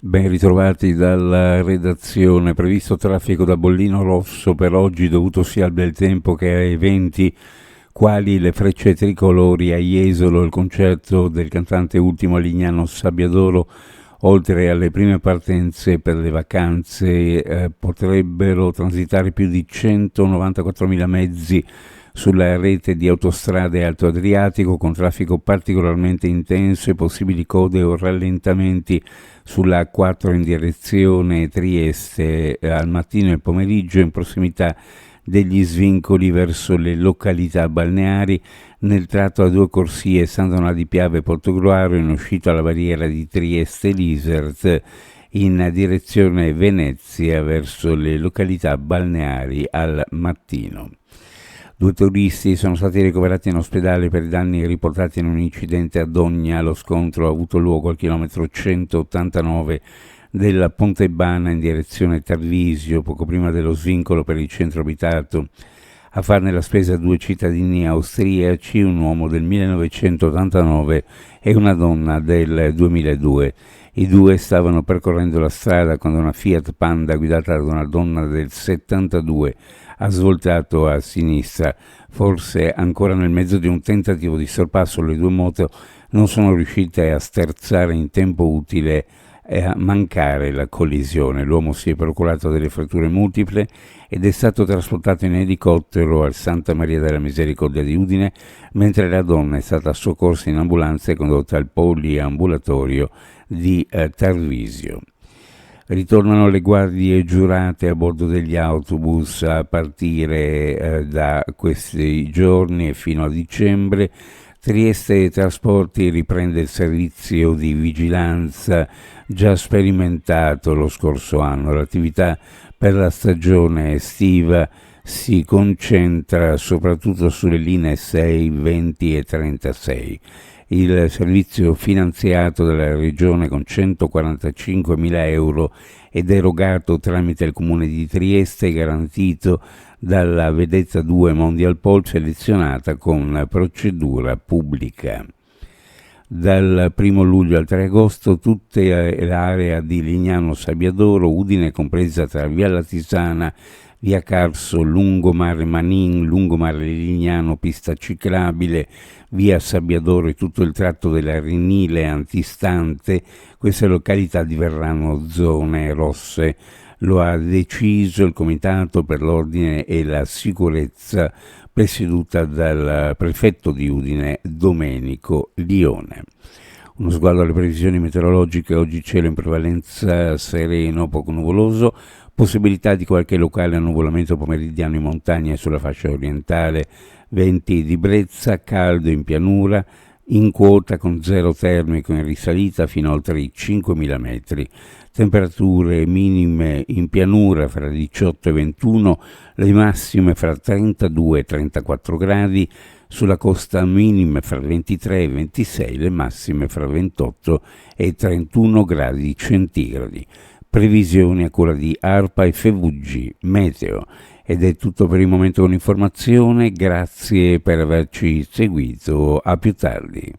Ben ritrovati dalla redazione. Previsto traffico da Bollino Rosso per oggi dovuto sia al bel tempo che a eventi quali le Frecce Tricolori a Jesolo, il concerto del cantante Ultimo Lignano Sabbiadoro, oltre alle prime partenze per le vacanze. Potrebbero transitare più di 194.000 mezzi sulla rete di autostrade Alto Adriatico, con traffico particolarmente intenso e possibili code o rallentamenti sulla A4 in direzione Trieste al mattino e al pomeriggio, in prossimità degli svincoli verso le località balneari, nel tratto a due corsie San Donà di Piave e Portogruaro, in uscita alla barriera di Trieste-Lisert, in direzione Venezia verso le località balneari al mattino. 2 turisti sono stati ricoverati in ospedale per i danni riportati in un incidente a Dogna. Lo scontro ha avuto luogo al chilometro 189 della Pontebana in direzione Tarvisio, poco prima dello svincolo per il centro abitato. A farne la spesa 2 cittadini austriaci, un uomo del 1989 e una donna del 2002. I due stavano percorrendo la strada quando una Fiat Panda guidata da una donna del 72 ha svoltato a sinistra. Forse ancora nel mezzo di un tentativo di sorpasso, le due moto non sono riuscite a sterzare in tempo utile e a mancare la collisione. L'uomo si è procurato delle fratture multiple ed è stato trasportato in elicottero al Santa Maria della Misericordia di Udine, mentre la donna è stata soccorsa in ambulanza e condotta al poliambulatorio di Tarvisio. Ritornano le guardie giurate a bordo degli autobus a partire da questi giorni e fino a dicembre. Trieste Trasporti riprende il servizio di vigilanza già sperimentato lo scorso anno. L'attività per la stagione estiva si concentra soprattutto sulle linee 6, 20 e 36. Il servizio finanziato dalla Regione con 145.000 euro ed erogato tramite il Comune di Trieste, garantito dalla Vedetta 2 Mondial Pole, selezionata con procedura pubblica. Dal 1 luglio al 3 agosto tutta l'area di Lignano Sabbiadoro, Udine compresa tra Via Latisana, Via Carso, Lungomare Manin, Lungomare Lignano, pista ciclabile, Via Sabbiadoro e tutto il tratto della Rinile antistante, queste località diverranno zone rosse. Lo ha deciso il Comitato per l'Ordine e la Sicurezza, presieduta dal prefetto di Udine Domenico Lione. Uno sguardo alle previsioni meteorologiche: oggi cielo in prevalenza sereno, poco nuvoloso, possibilità di qualche locale annuvolamento pomeridiano in montagna e sulla fascia orientale, venti di brezza, caldo in pianura, in quota con zero termico in risalita fino oltre i 5.000 metri. Temperature minime in pianura fra 18 e 21, le massime fra 32 e 34 gradi, sulla costa minime fra 23 e 26, le massime fra 28 e 31 gradi centigradi. Previsioni a cura di ARPA e FVG Meteo. Ed è tutto per il momento con l'informazione, grazie per averci seguito, a più tardi.